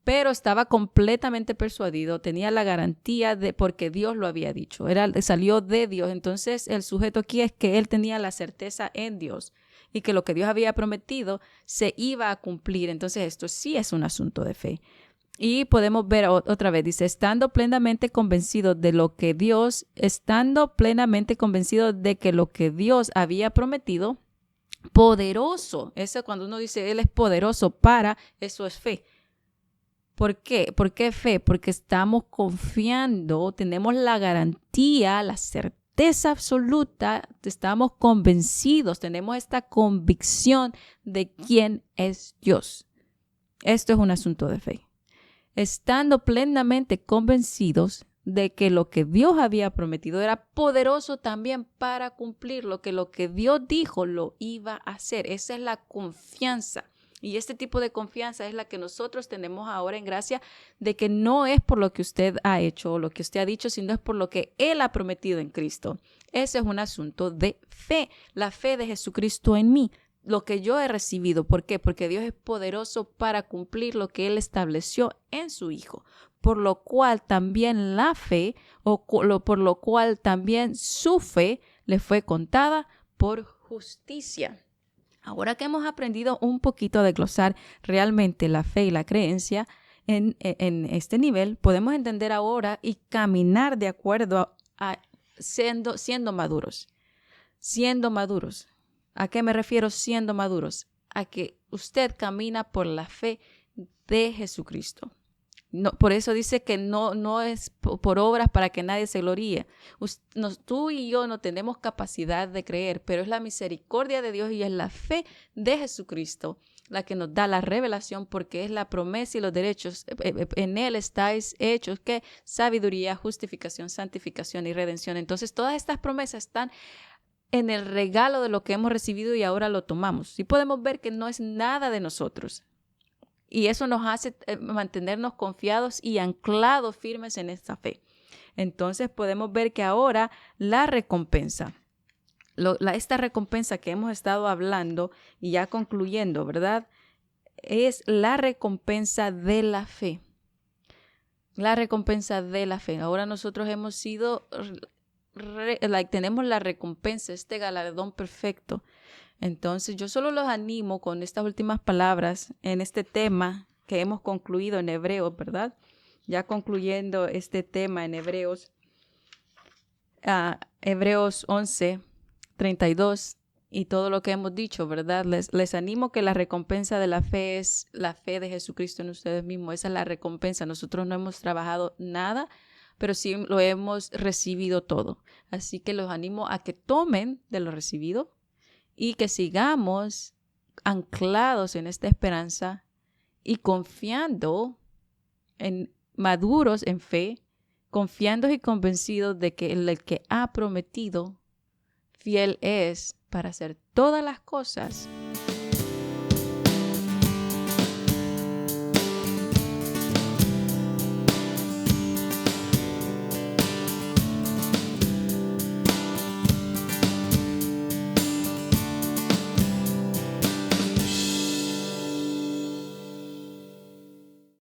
Pero estaba completamente persuadido, tenía la garantía porque Dios lo había dicho, salió de Dios. Entonces, el sujeto aquí es que él tenía la certeza en Dios y que lo que Dios había prometido se iba a cumplir. Entonces, esto sí es un asunto de fe. Y podemos ver otra vez, dice, estando plenamente convencido de que lo que Dios había prometido, poderoso. Eso cuando uno dice, Él es poderoso eso es fe. ¿Por qué? ¿Por qué fe? Porque estamos confiando, tenemos la garantía, la certeza absoluta, estamos convencidos, tenemos esta convicción de quién es Dios. Esto es un asunto de fe. Estando plenamente convencidos de que lo que Dios había prometido era poderoso también para cumplir lo que Dios dijo lo iba a hacer. Esa es la confianza. Y este tipo de confianza es la que nosotros tenemos ahora en gracia, de que no es por lo que usted ha hecho o lo que usted ha dicho, sino es por lo que Él ha prometido en Cristo. Ese es un asunto de fe, la fe de Jesucristo en mí. Lo que yo he recibido. ¿Por qué? Porque Dios es poderoso para cumplir lo que Él estableció en su Hijo. Por lo cual también la fe, por lo cual también su fe le fue contada por justicia. Ahora que hemos aprendido un poquito a desglosar realmente la fe y la creencia en este nivel, podemos entender ahora y caminar de acuerdo a siendo maduros. Siendo maduros. ¿A qué me refiero siendo maduros? A que usted camina por la fe de Jesucristo. No, por eso dice que no es por obras para que nadie se gloríe. Tú y yo no tenemos capacidad de creer, pero es la misericordia de Dios y es la fe de Jesucristo la que nos da la revelación, porque es la promesa y los derechos. En Él estáis hechos, ¿qué? Sabiduría, justificación, santificación y redención. Entonces, todas estas promesas están en el regalo de lo que hemos recibido y ahora lo tomamos. Sí podemos ver que no es nada de nosotros. Y eso nos hace mantenernos confiados y anclados firmes en esta fe. Entonces podemos ver que ahora la recompensa, esta recompensa que hemos estado hablando y ya concluyendo, ¿verdad? Es la recompensa de la fe. La recompensa de la fe. Ahora nosotros hemos sido... tenemos la recompensa, este galardón perfecto. Entonces yo solo los animo con estas últimas palabras en este tema que hemos concluido en Hebreos, ¿verdad? Ya concluyendo este tema en Hebreos 11:32 y todo lo que hemos dicho, ¿verdad? Les animo que la recompensa de la fe es la fe de Jesucristo en ustedes mismos. Esa es la recompensa. Nosotros no hemos trabajado nada pero sí lo hemos recibido todo. Así que los animo a que tomen de lo recibido y que sigamos anclados en esta esperanza y confiando maduros en fe, confiando y convencidos de que el que ha prometido fiel es para hacer todas las cosas